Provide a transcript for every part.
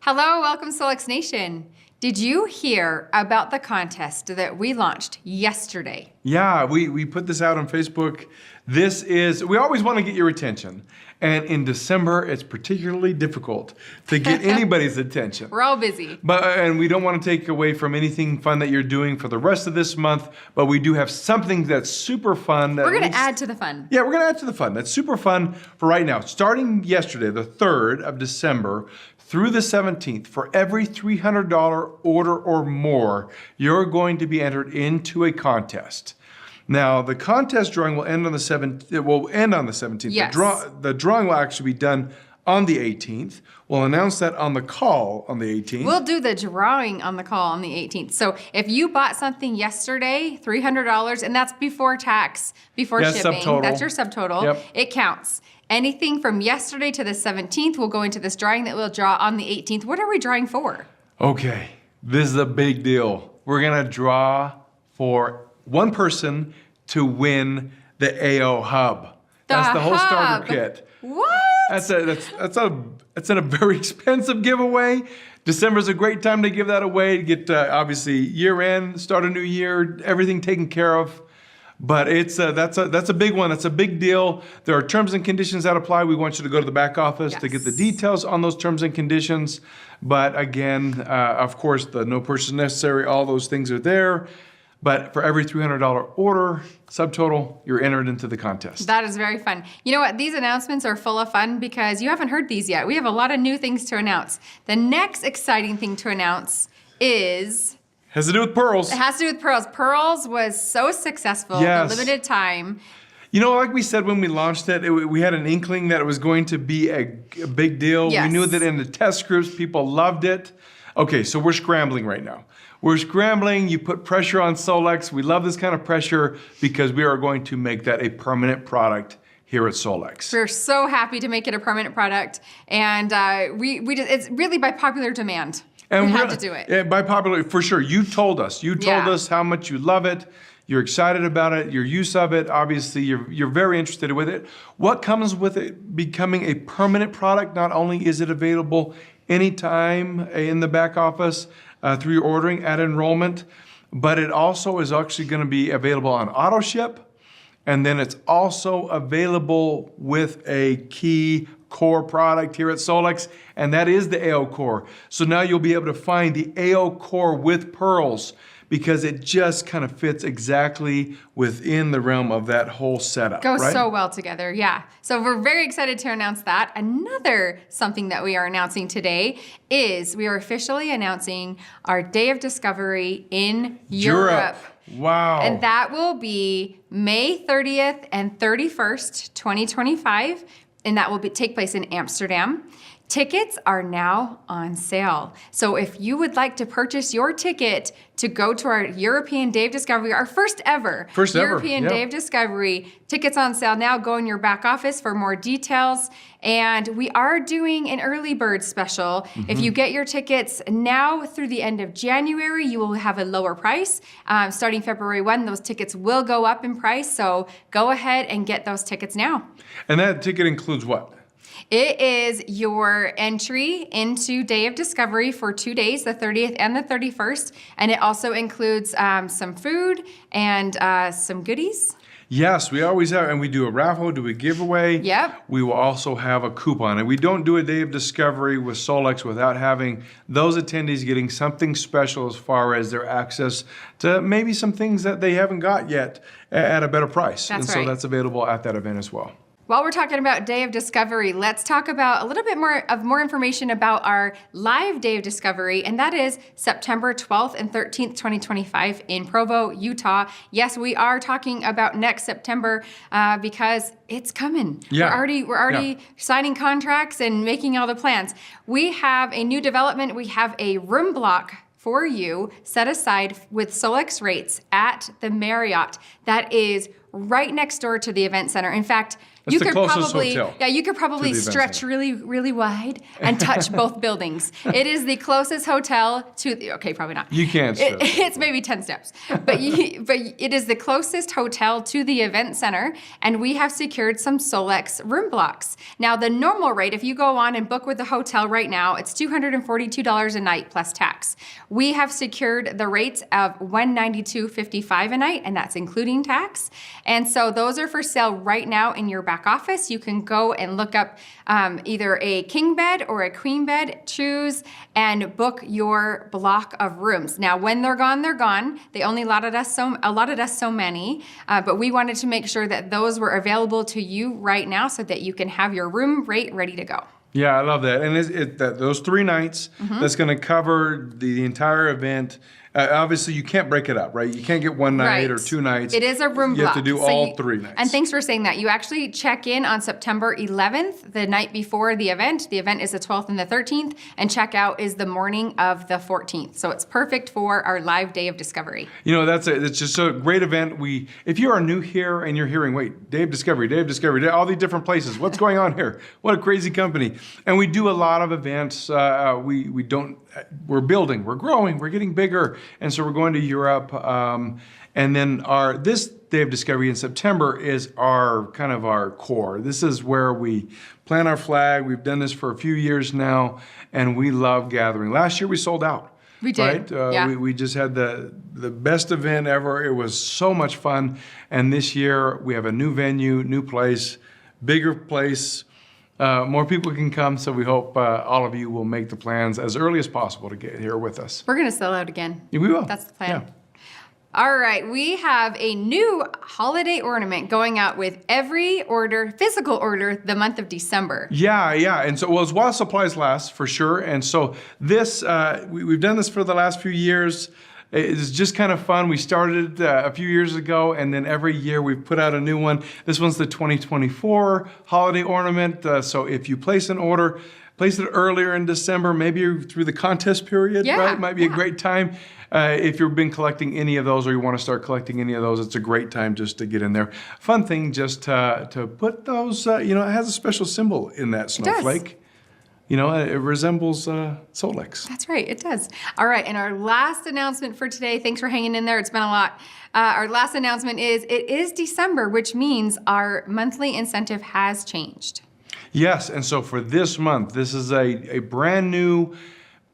Hello, welcome Solex Nation. Did you hear about the contest that we launched yesterday? Yeah, we put this out on Facebook. We always want to get your attention. And in December, it's particularly difficult to get anybody's attention. We're all busy. And we don't want to take away from anything fun that you're doing for the rest of this month, but we do have something that's super fun. We're going to add to the fun. Yeah, we're going to add to the fun. That's super fun for right now. Starting yesterday, the 3rd of December, through the 17th, for every $300 order or more, you're going to be entered into a contest. Now, the contest drawing will end on the 17th. It will end on the 17th. Yes. The drawing will actually be done on the 18th. We'll announce that on the call on the 18th. We'll do the drawing on the call on the 18th. So if you bought something yesterday, $300, and that's before tax, before shipping. Subtotal. That's your subtotal. Yep. It counts. Anything from yesterday to the 17th will go into this drawing that we'll draw on the 18th. What are we drawing for? Okay, this is a big deal. We're gonna draw for one person to win the AO Hub. That's the whole starter kit. What? That's a very expensive giveaway. December's a great time to give that away, to get obviously year end, start a new year, everything taken care of. But that's a big one. That's a big deal. There are terms and conditions that apply. We want you to go to the back office to get the details on those terms and conditions. But again, of course, the no purchase necessary, all those things are there. But for every $300 order, subtotal, you're entered into the contest. That is very fun. You know what? These announcements are full of fun because you haven't heard these yet. We have a lot of new things to announce. The next exciting thing to announce is... Has to do with pearls. It has to do with pearls. Pearls was so successful, Yes. the limited time. You know, like we said when we launched it, we had an inkling that it was going to be a big deal. Yes. We knew that in the test groups, people loved it. Okay, so we're scrambling right now. We're scrambling. You put pressure on Solex. We love this kind of pressure because we are going to make that a permanent product here at Solex. We're so happy to make it a permanent product, and it's really by popular demand. And we had to do it. Yeah, by popular, for sure. You told us. You told us how much you love it. You're excited about it. Your use of it. Obviously, you're very interested with it. What comes with it becoming a permanent product? Not only is it available anytime in the back office through your ordering at enrollment, but it also is actually going to be available on auto ship. And then it's also available with a key core product here at Solex, and that is the AO Core. So now you'll be able to find the AO Core with pearls because it just kind of fits exactly within the realm of that whole setup. Goes so well together, yeah. So we're very excited to announce that. Another something that we are announcing today is we are officially announcing our Day of Discovery in Europe. Wow. And that will be May 30th and 31st, 2025. And that will take place in Amsterdam. Tickets are now on sale. So if you would like to purchase your ticket to go to our European Day of Discovery, our first ever European Day of Discovery, tickets on sale now. Go in your back office for more details. And we are doing an early bird special. If you get your tickets now through the end of January, you will have a lower price. Starting February 1, those tickets will go up in price. So go ahead and get those tickets now. And that ticket includes what? It is your entry into Day of Discovery for 2 days, the 30th and the 31st. And it also includes some food and some goodies. Yes, we always have, and we do a raffle, do a giveaway. Yep. We will also have a coupon. And we don't do a Day of Discovery with Solex without having those attendees getting something special as far as their access to maybe some things that they haven't got yet at a better price. So that's available at that event as well. While we're talking about Day of Discovery, let's talk about a little bit more information about our live Day of Discovery, and that is September 12th and 13th, 2025 in Provo, Utah. Yes, we are talking about next September because it's coming. Yeah. We're already signing contracts and making all the plans. We have a new development. We have a room block for you set aside with Solex rates at the Marriott. That is right next door to the event center. In fact, That's you the could closest probably, hotel yeah, you could probably to the event stretch center. really, really wide and touch both buildings. It is the closest hotel to the, okay, probably not. You can't stretch. It's maybe 10 steps, but it is the closest hotel to the event center, and we have secured some Solex room blocks. Now, the normal rate, if you go on and book with the hotel right now, it's $242 a night plus tax. We have secured the rates of $192.55 a night, and that's including tax. And so those are for sale right now in your back office. You can go and look up either a king bed or a queen bed, choose and book your block of rooms. Now, when they're gone, they're gone. They only allotted us so many, but we wanted to make sure that those were available to you right now so that you can have your room rate ready to go. Yeah, I love that. And those 3 nights, that's going to cover the entire event. Obviously, you can't break it up, right? You can't get one night or 2 nights. It is a room block. You have to do all 3 nights. And thanks for saying that. You actually check in on September 11th, the night before the event. The event is the 12th and the 13th, and checkout is the morning of the 14th. So it's perfect for our live day of discovery. You know, it's just a great event. If you are new here and you're hearing, wait, Day of Discovery, all these different places. What's going on here? What a crazy company. And we do a lot of events. We're building, we're growing, we're getting bigger. And so we're going to Europe. And then this Day of Discovery in September is our core. This is where we plant our flag. We've done this for a few years now, and we love gathering. Last year we sold out. We did. Right? Yeah. We just had the best event ever. It was so much fun. And this year we have a new venue, new place, bigger place. More people can come, so we hope all of you will make the plans as early as possible to get here with us. We're going to sell out again. Yeah, we will. That's the plan. Yeah. All right, we have a new holiday ornament going out with every physical order, the month of December. Yeah. And so, as while supplies last, for sure. And so this, we've done this for the last few years. It's just kind of fun. We started a few years ago, and then every year we've put out a new one. This one's the 2024 holiday ornament. So if you place an order, place it earlier in December, maybe through the contest period, right? Might be a great time. If you've been collecting any of those or you want to start collecting any of those, it's a great time just to get in there. Fun thing just to put those, it has a special symbol in that snowflake. It does. It resembles Solex. That's right, it does. All right, and our last announcement for today, thanks for hanging in there, it's been a lot. Our last announcement is it is December, which means our monthly incentive has changed. Yes, and so for this month, this is a brand new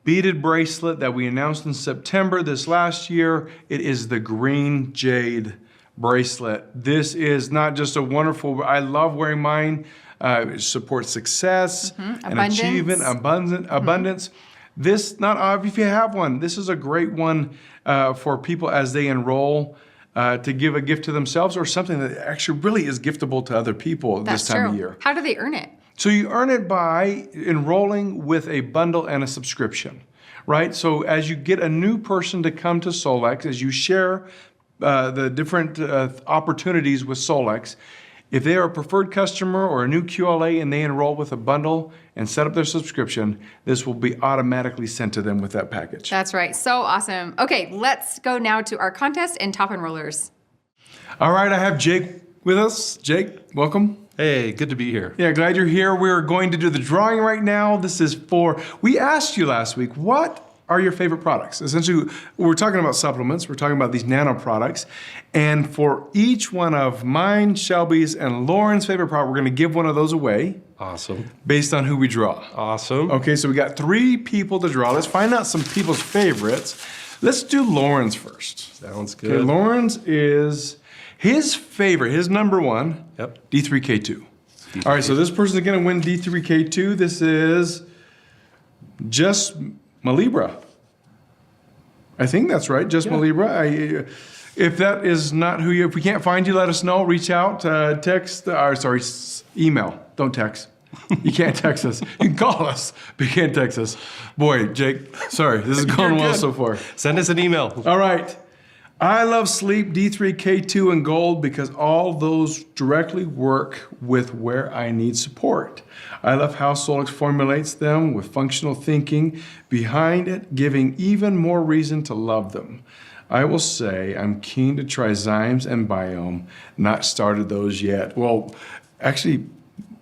beaded bracelet that we announced in September this last year. It is the green jade bracelet. This is not just a wonderful, I love wearing mine. It supports success and achievement, abundance. This, not if you have one, this is a great one for people as they enroll to give a gift to themselves or something that actually really is giftable to other people this time of year. How do they earn it? So you earn it by enrolling with a bundle and a subscription, right? So as you get a new person to come to Solex, as you share the different opportunities with Solex, if they are a preferred customer or a new QLA and they enroll with a bundle and set up their subscription, this will be automatically sent to them with that package. That's right. So awesome. Okay, let's go now to our contest and top enrollers. All right, I have Jake with us. Jake, welcome. Hey, good to be here. Yeah, glad you're here. We're going to do the drawing right now. This is we asked you last week, what are your favorite products? Essentially, we're talking about supplements. We're talking about these nano products. And for each one of mine, Shelby's, and Lauren's favorite product, we're going to give one of those away. Awesome. Based on who we draw. Awesome. Okay, so we got 3 people to draw. Let's find out some people's favorites. Let's do Lauren's first. Sounds good. Okay, Lauren's is his favorite, his number one, Yep. D3K2. All right, so this person's going to win D3K2. This is Just Malibra. I think that's right, Just Malibra. If that is not who if we can't find you, let us know. Reach out, email. Don't text. You can't text us. You can call us, but you can't text us. Boy, Jake, sorry, this is going well so far. Send us an email. All right. I love sleep, D3K2 and gold because all those directly work with where I need support. I love how Solex formulates them with functional thinking behind it, giving even more reason to love them. I will say I'm keen to try Zymes and Biome. Not started those yet. Well, actually,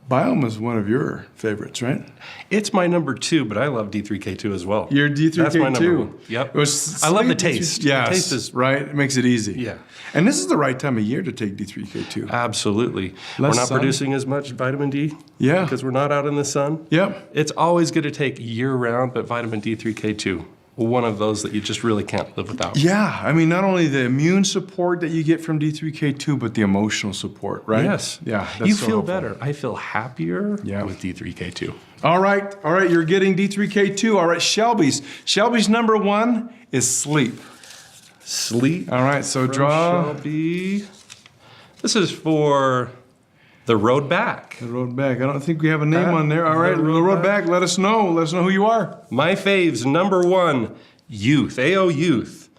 Biome is one of your favorites, right? It's my number 2, but I love D3K2 as well. Your D3K2. That's my number 1. Yep. I love the taste. Yes, The taste is right. It makes it easy. Yeah. And this is the right time of year to take D3K2. Absolutely. Less We're not sun. producing as much vitamin D. Yeah. Because we're not out in the sun. Yep. It's always good to take year-round, but vitamin D3K2, one of those that you just really can't live without. Yeah, I mean, not only the immune support that you get from D3K2, but the emotional support, right? Yes. Yeah, that's You so feel helpful. better. I feel happier with D3K2. All right, you're getting D3K2. All right, Shelby's. Shelby's number 1 is sleep. Sleep. All right, so from draw Shelby. This is for the road back. the road back. I don't think we have a name on there. All right, the the road road back. Let us know. Let us know who you are. My faves, number 1, youth, AO Youth.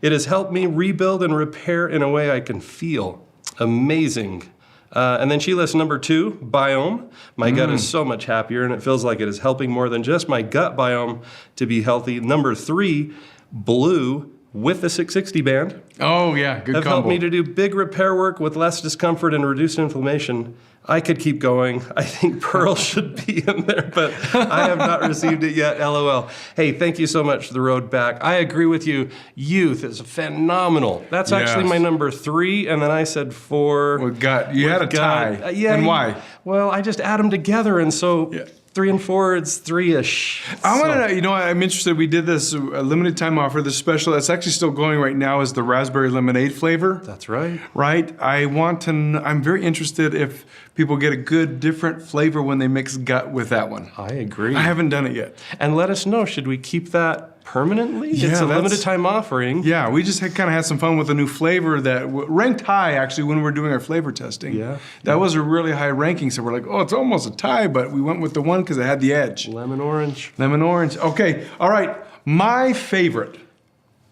It has helped me rebuild and repair in a way I can feel. Amazing. And then she lists number 2, Biome. My gut is so much happier, and it feels like it is helping more than just my gut biome to be healthy. Number 3, Blue with the 660 band. Oh yeah, good Have combo. helped me to do big repair work with less discomfort and reduced inflammation. I could keep going. I think Pearl should be in there, but I have not received it yet, LOL. Hey, thank you so much for the road back. I agree with you. Youth is phenomenal. That's actually Yes. my number 3, and then I said 4. With gut, you had a tie. And why? Well, I just add them together, and so 3 and 4, it's 3-ish. I want to know, you know, I'm interested. We did this limited time offer, this special that's actually still going right now is the raspberry lemonade flavor. That's right. Right? I want to, I'm very interested if people get a good different flavor when they mix gut with that one. I agree. I haven't done it yet. And let us know, should we keep that permanently? Yeah, It's a that's- limited time offering. Yeah, we just kind of had some fun with a new flavor that ranked high actually when we were doing our flavor testing. Yeah. That was a really high ranking. So we're like, oh, it's almost a tie, but we went with the one because it had the edge. Lemon orange. Lemon orange. Okay, all right. My favorite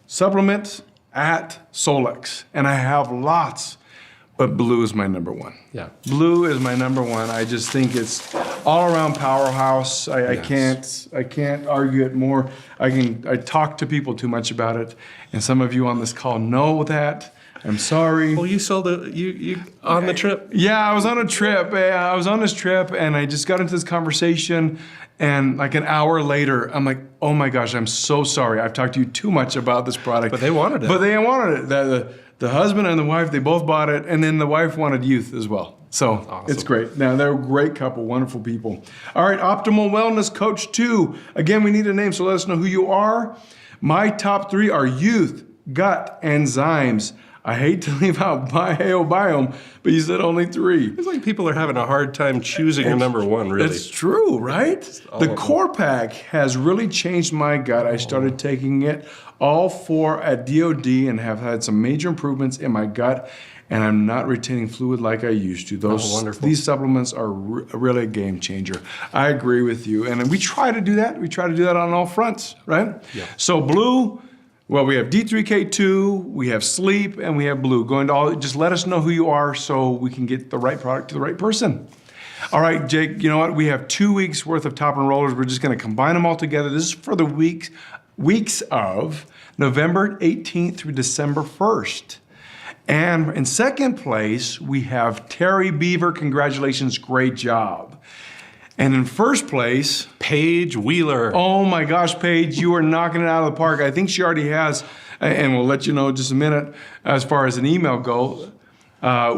supplement at Solex, and I have lots, but blue is my number 1. Yeah. Blue is my number 1. I just think it's all around powerhouse. I Yes. can't argue it more. I talk to people too much about it, and some of you on this call know that. I'm sorry. Well, you sold it. You on the trip. Yeah, I was on a trip. I was on this trip, and I just got into this conversation, and like an hour later, I'm like, oh my gosh, I'm so sorry. I've talked to you too much about this product. But they wanted it. But they wanted it. The husband and the wife, they both bought it, and then the wife wanted youth as well. So Awesome. It's great. Now, they're a great couple, wonderful people. All right, Optimal Wellness Coach 2. Again, we need a name, so let us know who you are. My top 3 are youth, gut, and Zymes. I hate to leave out Biome, but you said only 3. It's like people are having a hard time choosing a number 1, really. It's true, right? all The of them. core pack has really changed my gut. I started taking it all 4 at DOD and have had some major improvements in my gut, and I'm not retaining fluid like I used to. wonderful. These supplements are really a game changer. I agree with you, and we try to do that. We try to do that on all fronts, right? Yeah. So blue. Well, we have D3K2, we have sleep, and we have blue. Going to all, just let us know who you are so we can get the right product to the right person. All right, Jake, you know what? We have 2 weeks worth of top and rollers. We're just going to combine them all together. This is for the weeks of November 18th through December 1st. And in second place, we have Terry Beaver. Congratulations, great job. And in first place, Paige Wheeler. oh my gosh, Paige, you are knocking it out of the park. I think she already has, and we'll let you know in just a minute as far as an email goes.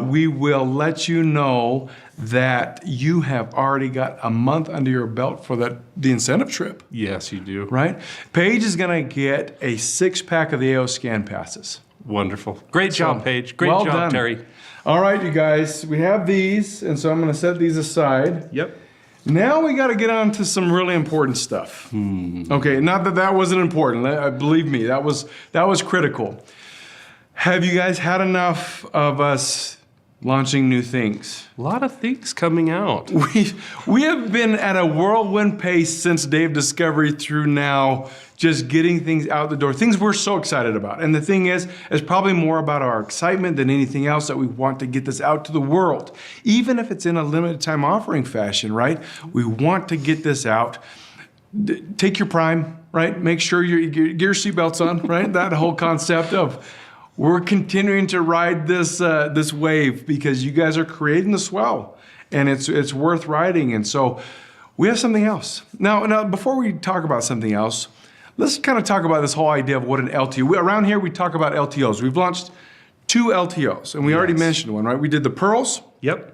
We will let you know that you have already got a month under your belt for the incentive trip, Yes, you do. right? Paige is going to get a 6-pack of the AO scan passes. Wonderful. Great job, Paige. Great well job, done. Terry. All right, you guys, we have these, and so I'm going to set these aside. Yep. Now we got to get on to some really important stuff. Okay, not that wasn't important. Believe me, that was critical. Have you guys had enough of us launching new things? A lot of things coming out. We have been at a whirlwind pace since Dave Discovery through now, just getting things out the door. Things we're so excited about. And the thing is, it's probably more about our excitement than anything else that we want to get this out to the world. Even if it's in a limited time offering fashion, right? We want to get this out. Take your prime, right? Make sure you get your seatbelts on, right? That whole concept of we're continuing to ride this this wave because you guys are creating the swell, and it's worth riding. And so we have something else. Now, before we talk about something else, let's kind of talk about this whole idea of what an LTO. Around here, we talk about LTOs. We've launched 2 LTOs, and we already mentioned one, right? We did the pearls. Yep.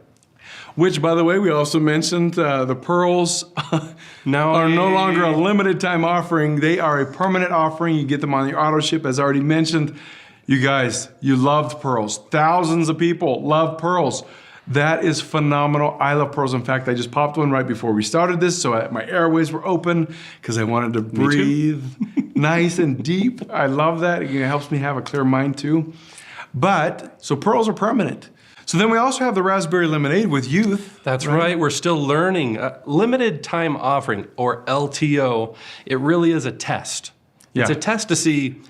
Which, by the way, we also mentioned the pearls are no longer a limited time offering. They are a permanent offering. You get them on your auto ship, as already mentioned. You guys, you loved pearls. Thousands of people love pearls. That is phenomenal. I love pearls. In fact, I just popped one right before we started this, so my airways were open because I wanted to breathe nice and deep. I love that. It helps me have a clear mind too. So pearls are permanent. So then we also have the raspberry lemonade with youth. That's right. We're still learning. Limited time offering, or LTO, it really is a test. Yeah. It's a test to see,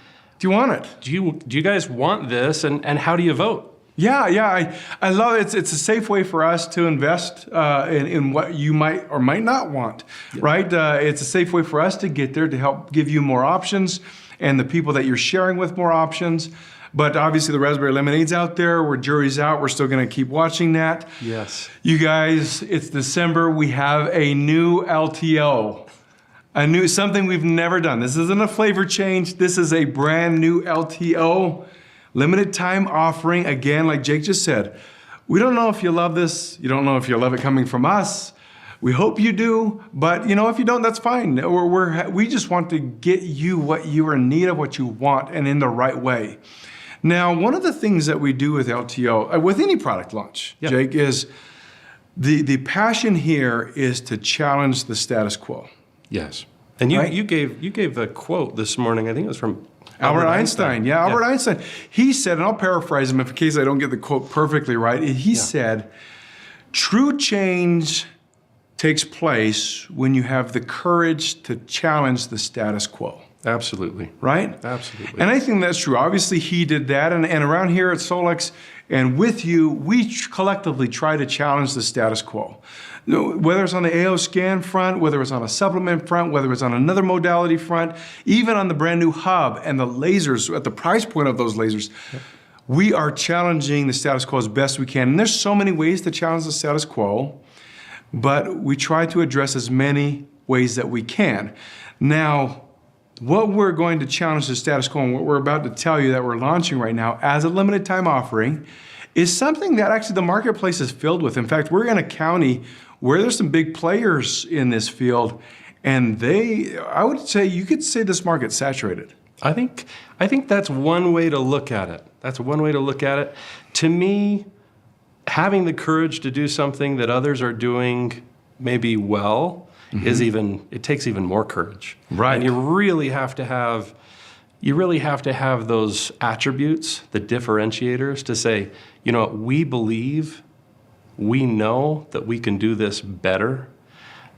Do you want it? do you guys want this, and how do you vote? Yeah. I love it. It's a safe way for us to invest in what you might or might not want, right? It's a safe way for us to get there to help give you more options and the people that you're sharing with more options. But obviously the raspberry lemonade's out there. Jury's out. We're still going to keep watching that. Yes. You guys, it's December. We have a new LTO. Something we've never done. This isn't a flavor change. This is a brand new LTO. Limited time offering. Again, like Jake just said, we don't know if you love this. You don't know if you love it coming from us. We hope you do, but if you don't, that's fine. We just want to get you what you are in need of, what you want, and in the right way. Now, one of the things that we do with LTO, with any product launch, Jake, is the passion here is to challenge the status quo. Yes. And you gave a quote this morning. I think it was from Albert Einstein. Yeah, Albert Einstein. He said, and I'll paraphrase him in case I don't get the quote perfectly right. He said, "True change takes place when you have the courage to challenge the status quo." Absolutely. Right? Absolutely. And I think that's true. Obviously, he did that. And around here at Solex and with you, we collectively try to challenge the status quo. Whether it's on the AO scan front, whether it's on a supplement front, whether it's on another modality front, even on the brand new hub and the lasers, at the price point of those lasers, we are challenging the status quo as best we can. And there's so many ways to challenge the status quo, but we try to address as many ways that we can. Now, what we're going to challenge the status quo and what we're about to tell you that we're launching right now as a limited time offering is something that actually the marketplace is filled with. In fact, we're in a county where there's some big players in this field, and I would say, you could say this market's saturated. I think that's one way to look at it. That's one way to look at it. To me, having the courage to do something that others are doing maybe well it takes even more courage. Right. And you really have to have those attributes, the differentiators, to say, we believe, we know that we can do this better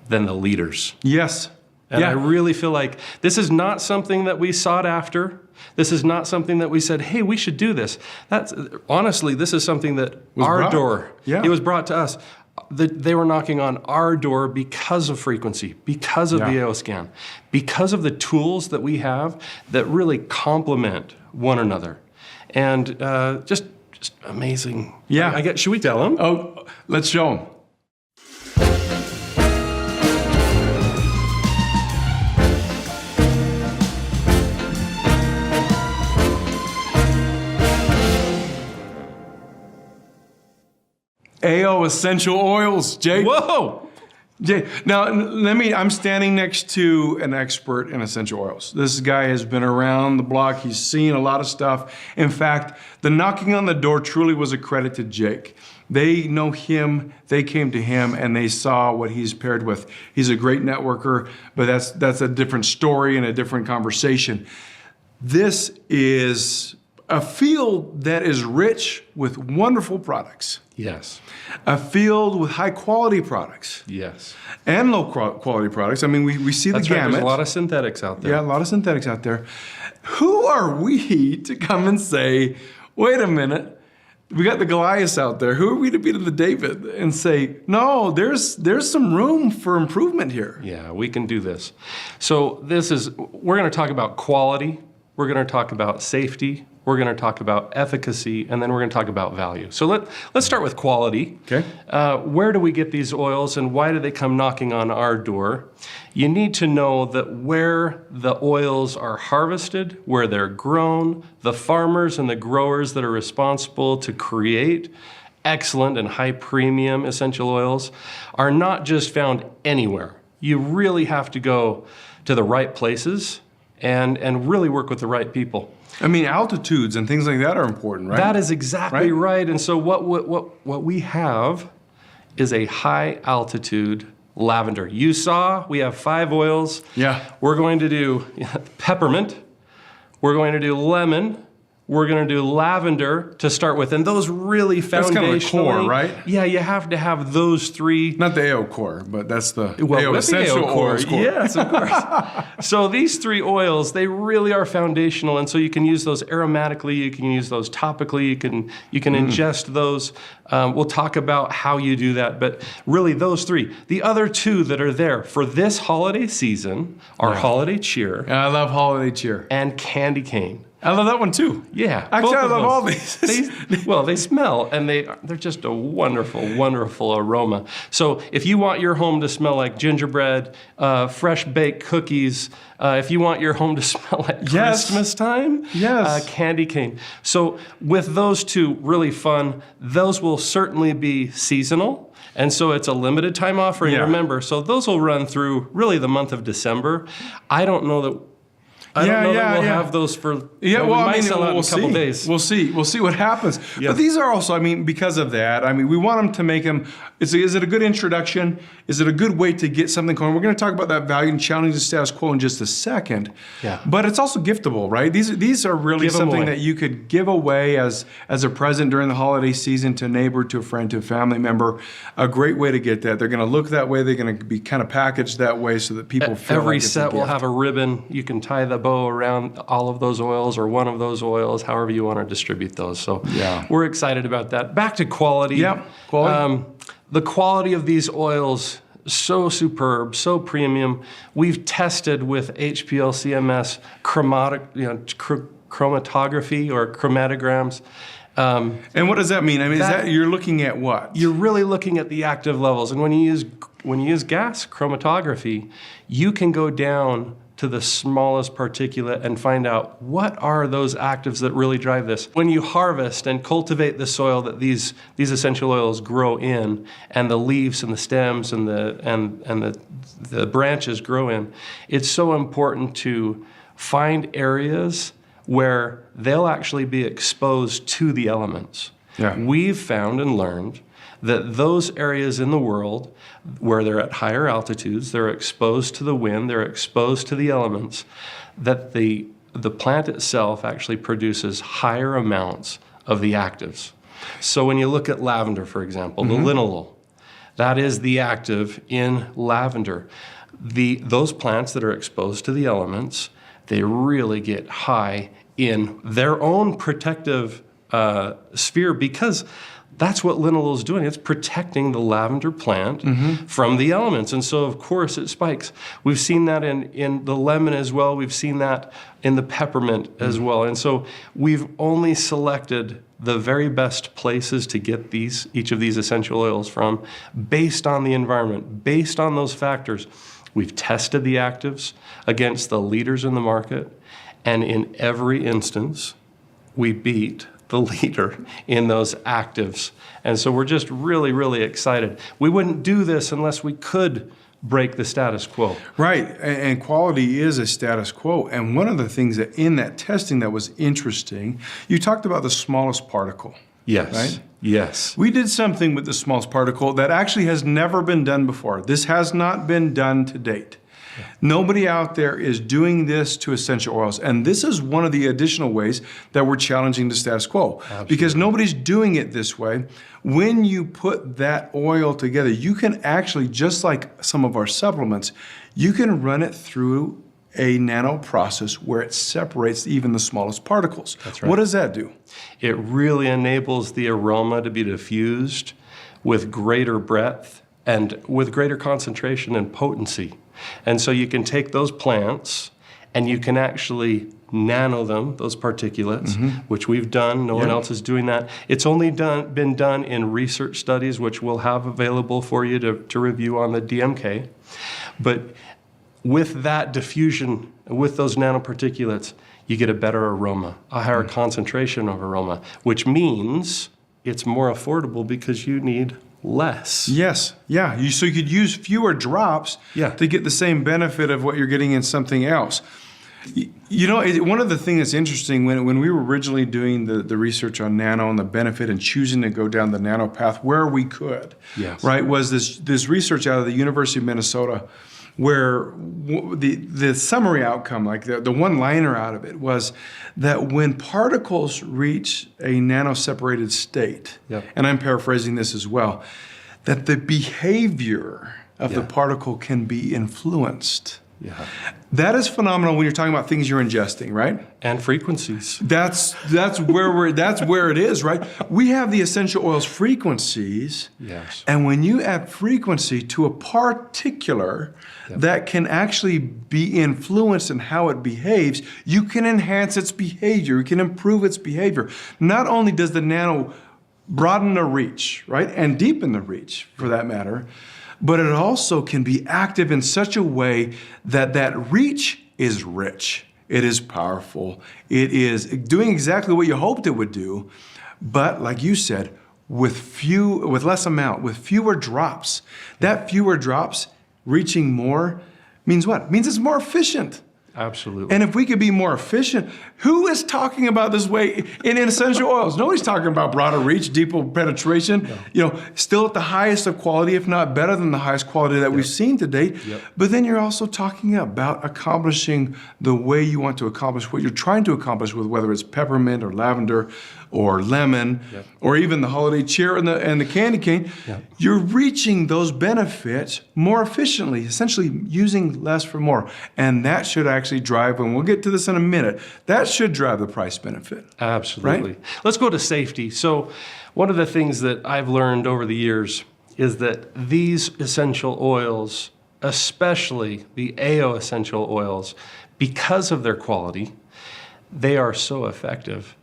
than the leaders. Yes. And I really feel like this is not something that we sought after. This is not something that we said, hey, we should do this. Honestly, this is something that it was brought to us. They were knocking on our door because of frequency, because of the AO scan, because of the tools that we have that really complement one another. And just amazing. Yeah. Should we tell them? Oh, let's show them. AO essential oils, Jake. Whoa! Jake, now I'm standing next to an expert in essential oils. This guy has been around the block. He's seen a lot of stuff. In fact, the knocking on the door truly was a credit to Jake. They know him, they came to him, and they saw what he's paired with. He's a great networker, but that's a different story and a different conversation. This is a field that is rich with wonderful products. Yes. A field with high quality products. Yes. And low quality products. I mean, we see That's the right. gamut. There's a lot of synthetics out there. Yeah, a lot of synthetics out there. Who are we to come and say, wait a minute, We got the Goliaths out there. Who are we to be to the David and say, no, there's some room for improvement here? Yeah, we can do this. So we're going to talk about quality. We're going to talk about safety. We're going to talk about efficacy, and then we're going to talk about value. So let's start with quality. Okay. Where do we get these oils, and why do they come knocking on our door? You need to know that where the oils are harvested, where they're grown, the farmers and the growers that are responsible to create excellent and high premium essential oils are not just found anywhere. You really have to go to the right places and really work with the right people. I mean, altitudes and things like that are important, right? That is exactly right. And so what we have is a high altitude lavender. You saw we have 5 oils. Yeah. We're going to do peppermint. We're going to do lemon. We're going to do lavender to start with. And those really foundationally. That's kind of the core, right? Yeah, you have to have those 3. Not the AO core, but that's the Well, AO essential oils core. Yes, of course. So these 3 oils, they really are foundational, and so you can use those aromatically, you can use those topically, you can ingest those. We'll talk about how you do that, but really those 3. The other 2 that are there for this holiday season are Holiday Cheer And I love Holiday Cheer. and Candy Cane. I love that one too. Yeah. Actually, both I of love those. all these. They smell, and they're just a wonderful, wonderful aroma. So if you want your home to smell like gingerbread, fresh baked cookies, if you want your home to smell like Christmas time, candy cane. So with those 2, really fun. Those will certainly be seasonal. And so it's a limited time offering, remember. So those will run through really the month of December. I don't know that we'll have those for. Yeah, we might sell out in a couple see. days. We'll see what happens. Yeah. But these are also, I mean, because of that, I mean, we want them to make them. Is it a good introduction? Is it a good way to get something going? We're going to talk about that value and challenging the status quo in just a second. Yeah. But it's also giftable, right? These are really something that you could give away as a present during the holiday season to a neighbor, to a friend, to a family member. A great way to get that. They're going to look that way. They're going to be kind of packaged that way so that people feel every like it's set a will gift. have a ribbon. You can tie the bow around all of those oils or one of those oils, however you want to distribute those. So we're excited about that. Back to quality. Yeah, quality. The quality of these oils, so superb, so premium. We've tested with HPLC-MS chromatography or chromatograms. And what does that mean? I mean, is that you're looking at what? You're really looking at the active levels. And when you use gas chromatography, you can go down to the smallest particulate and find out what are those actives that really drive this. When you harvest and cultivate the soil that these essential oils grow in, and the leaves and the stems and the branches grow in, it's so important to find areas where they'll actually be exposed to the elements. Yeah. We've found and learned that those areas in the world where they're at higher altitudes, they're exposed to the wind, they're exposed to the elements, that the plant itself actually produces higher amounts of the actives. So when you look at lavender, for example, the linalool, that is the active in lavender. Those plants that are exposed to the elements, they really get high in their own protective sphere, because that's what linalool is doing. It's protecting the lavender plant from the elements. And so, of course, it spikes. We've seen that in the lemon as well. We've seen that in the peppermint as well. And so we've only selected the very best places to get each of these essential oils from based on the environment, based on those factors. We've tested the actives against the leaders in the market, and in every instance, we beat the leader in those actives. And so we're just really, really excited. We wouldn't do this unless we could break the status quo. Right, and quality is a status quo. And one of the things that in that testing that was interesting, you talked about the smallest particle. Yes. Right? Yes. We did something with the smallest particle that actually has never been done before. This has not been done to date. Nobody out there is doing this to essential oils. And this is one of the additional ways that we're challenging the status quo. Absolutely. Because nobody's doing it this way. When you put that oil together, you can actually, just like some of our supplements, you can run it through a nano process where it separates even the smallest particles. That's right. What does that do? It really enables the aroma to be diffused with greater breadth and with greater concentration and potency. And so you can take those plants and you can actually nano them, those particulates, which we've done. No one else is doing that. It's only been done in research studies, which we'll have available for you to review on the DMK. But with that diffusion, with those nanoparticulates, you get a better aroma, a higher concentration of aroma, which means it's more affordable because you need less. Yes, yeah. So you could use fewer drops to get the same benefit of what you're getting in something else. You know, one of the things that's interesting, when we were originally doing the research on nano and the benefit and choosing to go down the nano path where we could, right, was this research out of the University of Minnesota where the summary outcome, like the one-liner out of it, was that when particles reach a nano-separated state, and I'm paraphrasing this as well, that the behavior of the particle can be influenced. That is phenomenal when you're talking about things you're ingesting, right? And frequencies. That's where it is, right? We have the essential oils frequencies. Yes. And when you add frequency to a particular that can actually be influenced in how it behaves, you can enhance its behavior, you can improve its behavior. Not only does the nano broaden the reach, right? And deepen the reach for that matter, but it also can be active in such a way that that reach is rich. It is powerful. It is doing exactly what you hoped it would do, but like you said, with less amount, with fewer drops. That fewer drops reaching more means what? Means it's more efficient. Absolutely. And if we could be more efficient, who is talking about this way in essential oils? Nobody's talking about broader reach, deeper penetration, still at the highest of quality, if not better than the highest quality that we've seen to date. But then you're also talking about accomplishing the way you want to accomplish what you're trying to accomplish with whether it's peppermint or lavender or lemon or even the holiday cheer and the candy cane. You're reaching those benefits more efficiently, essentially using less for more. And that should actually drive, and we'll get to this in a minute, that should drive the price benefit. Absolutely. Right? Let's go to safety. So one of the things that I've learned over the years is that these essential oils, especially the AO essential oils, because of their quality, they are so effective.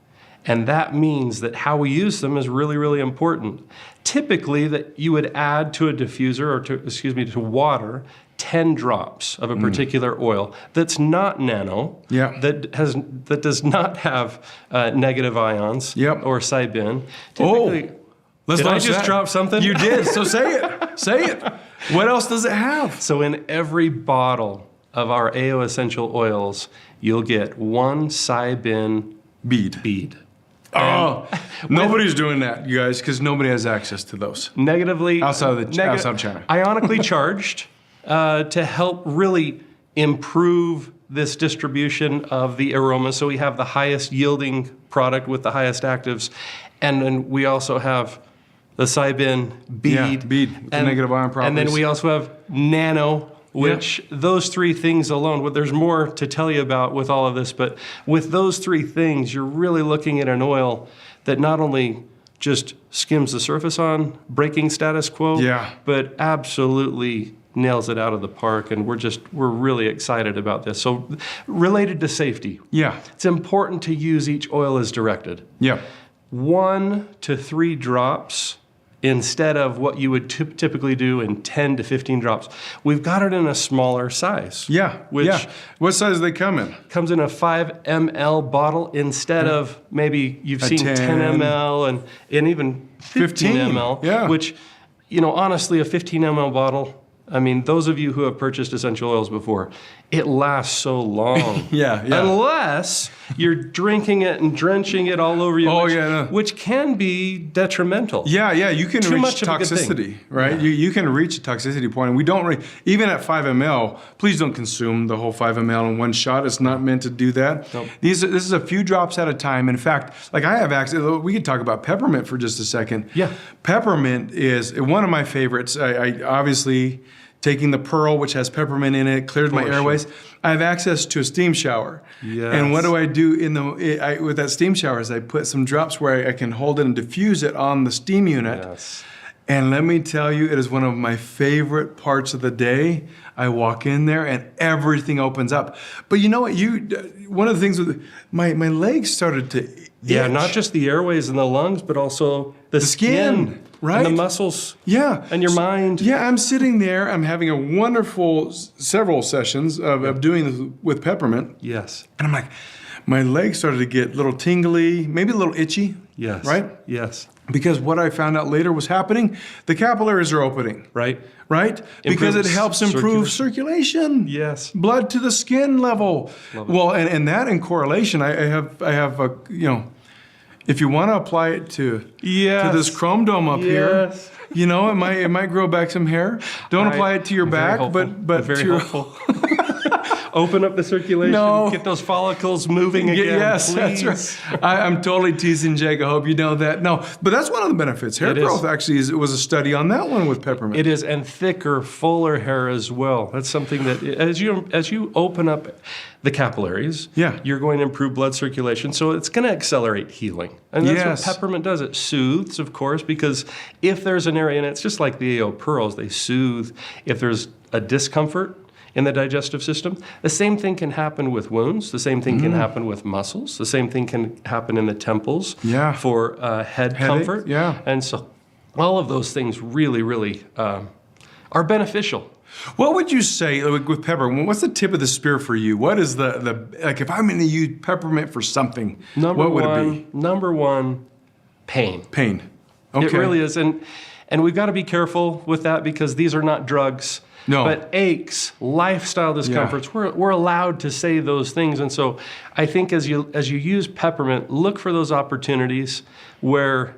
And that means that how we use them is really, really important. Typically, that you would add to a diffuser or to water 10 drops of a particular oil that's not nano, that does not have negative ions or Cybin. Typically, did I just drop something? You did, so say it. Say it. What else does it have? So in every bottle of our AO essential oils, you'll get one Cybin bead. Oh, nobody's doing that, you guys, because nobody has access to those. Negatively outside of China. Ionically charged to help really improve this distribution of the aroma. So we have the highest yielding product with the highest actives. And then we also have the Cybin bead. With the negative ion properties. And then we also have nano, which those three things alone, well, there's more to tell you about with all of this, but with those three things, you're really looking at an oil that not only just skims the surface on breaking status quo, but absolutely nails it out of the park, and we're really excited about this. So related to safety, it's important to use each oil as directed. 1 to 3 drops instead of what you would typically do in 10 to 15 drops. We've got it in a smaller size. What size do they come in? Comes in a 5 ml bottle instead of maybe you've seen 10 ml and even 15 ml, which, honestly, a 15 ml bottle, I mean, those of you who have purchased essential oils before, it lasts so long. Unless you're drinking it and drenching it all over you, which can be detrimental. You can reach toxicity, right? You can reach a toxicity point, and we don't even at 5 ml, please don't consume the whole 5 ml in one shot. It's not meant to do that. This is a few drops at a time. In fact, like I have access, we could talk about peppermint for just a second. Peppermint is one of my favorites. I obviously taking the pearl, which has peppermint in it, clears my For airways. I have access to a steam shower. Yes. And what do I do with that steam shower is I put some drops where I can hold it and diffuse it on the steam unit. Yes. And let me tell you, it is one of my favorite parts of the day. I walk in there and everything opens up. But you know what? One of the things with my legs started to Yeah, itch. not just the airways and the lungs, but also the skin, right? And the muscles, Yeah. and your mind. Yeah, I'm sitting there. I'm having a wonderful several sessions of doing this with peppermint. Yes. And I'm like, my legs started to get a little tingly, maybe a little itchy. Yes. Right? Yes. Because what I found out later was happening, the capillaries are opening. Right. Right? Because it Improves helps improve circulation. Yes. Blood to the skin level. Love it. Well, and that in correlation, I have a, if you want to apply it to this chrome dome up here, Yes. it might grow back some hair. Don't apply it to your back, but very to your helpful. Open up the circulation. No. Get those follicles moving again. Yes, please. that's right. I'm totally teasing Jake. I hope you know that. No, but that's one of the benefits. Hair It is. growth actually was a study on that one with peppermint. It is, and thicker, fuller hair as well. That's something that as you open up the capillaries, Yeah. you're going to improve blood circulation. So it's going to accelerate healing. And that's Yes. what peppermint does. It soothes, of course, because if there's an area, and it's just like the AO pearls, they soothe. If there's a discomfort in the digestive system, the same thing can happen with wounds. The same thing can happen with muscles. The same thing can happen in the temples for head comfort. Yeah. And so all of those things really, really are beneficial. What would you say with peppermint? What's the tip of the spear for you? What is the like? If I'm going to use peppermint for something, what would it be? Number one, pain. Pain. Okay. It really is, and we've got to be careful with that because these are not drugs. No. But aches, lifestyle discomforts, we're allowed to say those things. And so I think as you use peppermint, look for those opportunities where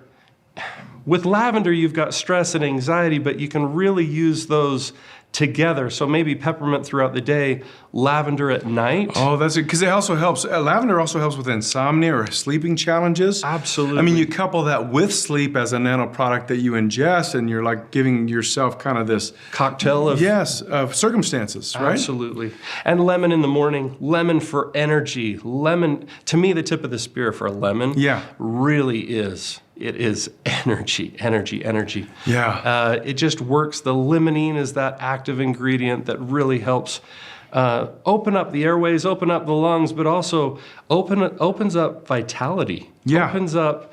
with lavender you've got stress and anxiety, but you can really use those together. So maybe peppermint throughout the day, lavender at night. Oh, that's it. Because it also helps. Lavender also helps with insomnia or sleeping challenges. Absolutely. I mean, you couple that with sleep as a nano product that you ingest, and you're like giving yourself kind of this Cocktail of circumstances, right? Absolutely. And lemon in the morning, lemon for energy. Lemon, to me, the tip of the spear for a lemon really is. It is energy. Yeah. It just works. The limonene is that active ingredient that really helps open up the airways, open up the lungs, but also opens up vitality. Yeah. Opens up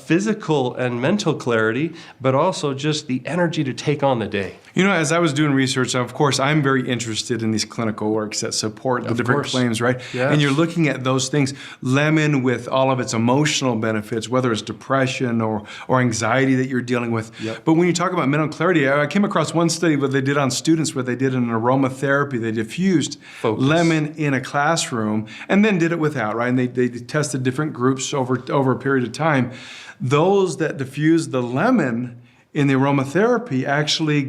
physical and mental clarity, but also just the energy to take on the day. You know, as I was doing research, of course, I'm very interested in these clinical works that support the different claims, right? Yes. And you're looking at those things. Lemon with all of its emotional benefits, whether it's depression or anxiety that you're dealing with. Yep. But when you talk about mental clarity, I came across one study that they did on students where they did an aromatherapy. They diffused lemon in a classroom and then did it without, right? And they tested different groups over a period of time. Those that diffused the lemon in the aromatherapy actually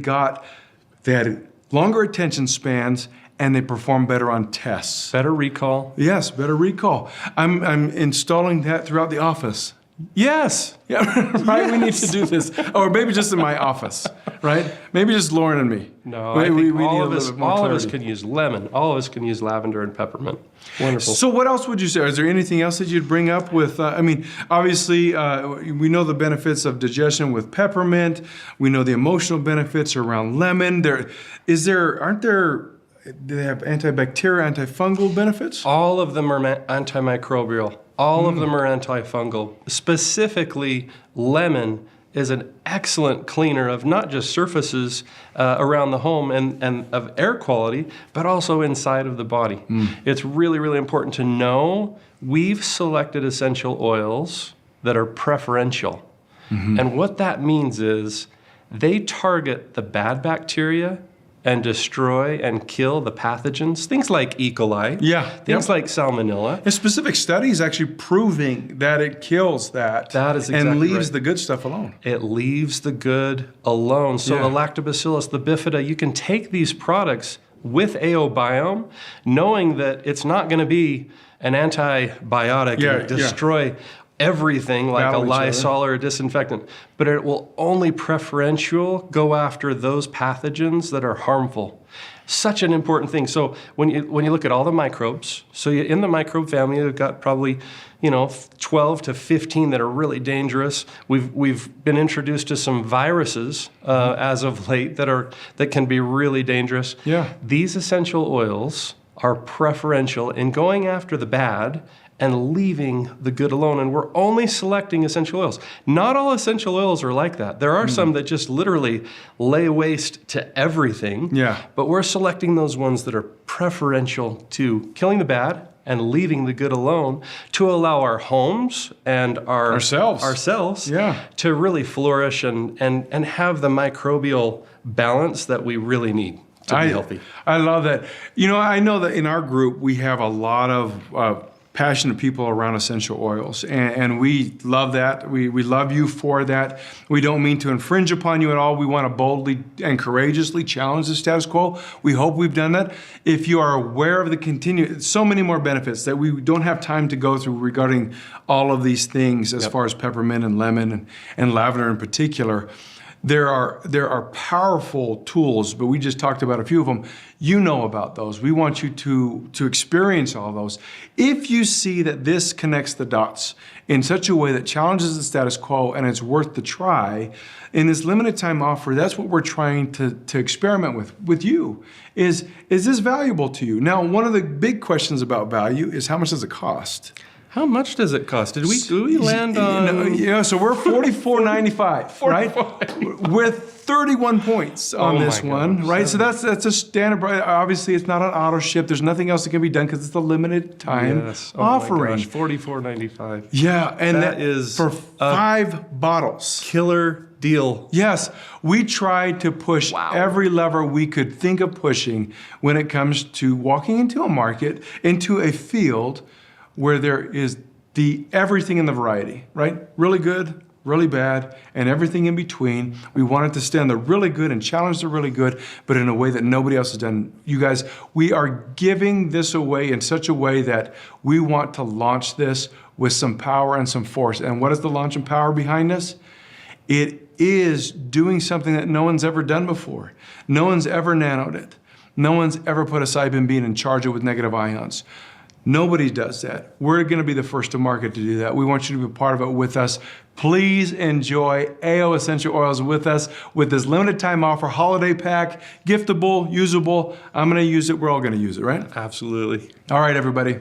they had longer attention spans and they performed better on tests. Better recall. Yes, better recall. I'm installing that throughout the office. Yes. Yeah, right? We need to do this. Or maybe just in my office, right? Maybe just Lauren and me. No, we I think need all a of little us, bit more all of us clarity. can use lemon. All of us can use lavender and peppermint. Wonderful. So what else would you say? Is there anything else that you'd bring up with, obviously we know the benefits of digestion with peppermint. We know the emotional benefits around lemon. Do they have antibacterial, antifungal benefits? All of them are antimicrobial. All of them are antifungal. Specifically, lemon is an excellent cleaner of not just surfaces around the home and of air quality, but also inside of the body. It's really, really important to know we've selected essential oils that are preferential. And what that means is they target the bad bacteria and destroy and kill the pathogens, things like E. coli, things like salmonella. There's specific studies actually proving that it kills that. That is exactly and leaves right. the good stuff alone. It leaves the good alone. So the lactobacillus, the bifida, you can take these products with AO Biome, knowing that it's not going to be an antibiotic and destroy everything like Battle a each other. Lysol or a disinfectant, but it will only preferential go after those pathogens that are harmful. Such an important thing. So when you look at all the microbes, so in the microbe family, you've got probably 12 to 15 that are really dangerous. We've been introduced to some viruses as of late that can be really dangerous. Yeah. These essential oils are preferential in going after the bad and leaving the good alone. And we're only selecting essential oils. Not all essential oils are like that. There are some that just literally lay waste to everything. Yeah. But we're selecting those ones that are preferential to killing the bad and leaving the good alone to allow our homes and ourselves Yeah. to really flourish and have the microbial balance that we really need to be healthy. I love that. I know that in our group, we have a lot of passionate people around essential oils, and we love that. We love you for that. We don't mean to infringe upon you at all. We want to boldly and courageously challenge the status quo. We hope we've done that. If you are aware of so many more benefits that we don't have time to go through regarding all of these things as far as peppermint and lemon and lavender in particular. There are powerful tools, but we just talked about a few of them. You know about those. We want you to experience all those. If you see that this connects the dots in such a way that challenges the status quo and it's worth the try, in this limited time offer, that's what we're trying to experiment with you. Is this valuable to you? Now, one of the big questions about value is how much does it cost? How much does it cost? Did we land on? So we're $44.95, right? With 31 points on this one, gosh. right? So that's a standard price. Obviously, it's not an auto ship. There's nothing else that can be done because it's a limited time offering. $44.95. Yeah, and that is for 5 bottles. Killer deal. Yes, we tried to push every lever we could think of pushing when it comes to walking into a market, into a field where there is everything in the variety, right? Really good, really bad, and everything in between. We wanted to stand the really good and challenge the really good, but in a way that nobody else has done. You guys, we are giving this away in such a way that we want to launch this with some power and some force. And what is the launch and power behind this? It is doing something that no one's ever done before. No one's ever nanoed it. No one's ever put a cybeamine and charged it with negative ions. Nobody does that. We're going to be the first to market to do that. We want you to be a part of it with us. Please enjoy AO Essential Oils with us with this limited time offer, holiday pack, giftable, usable. I'm going to use it. We're all going to use it, right? Absolutely. All right, everybody.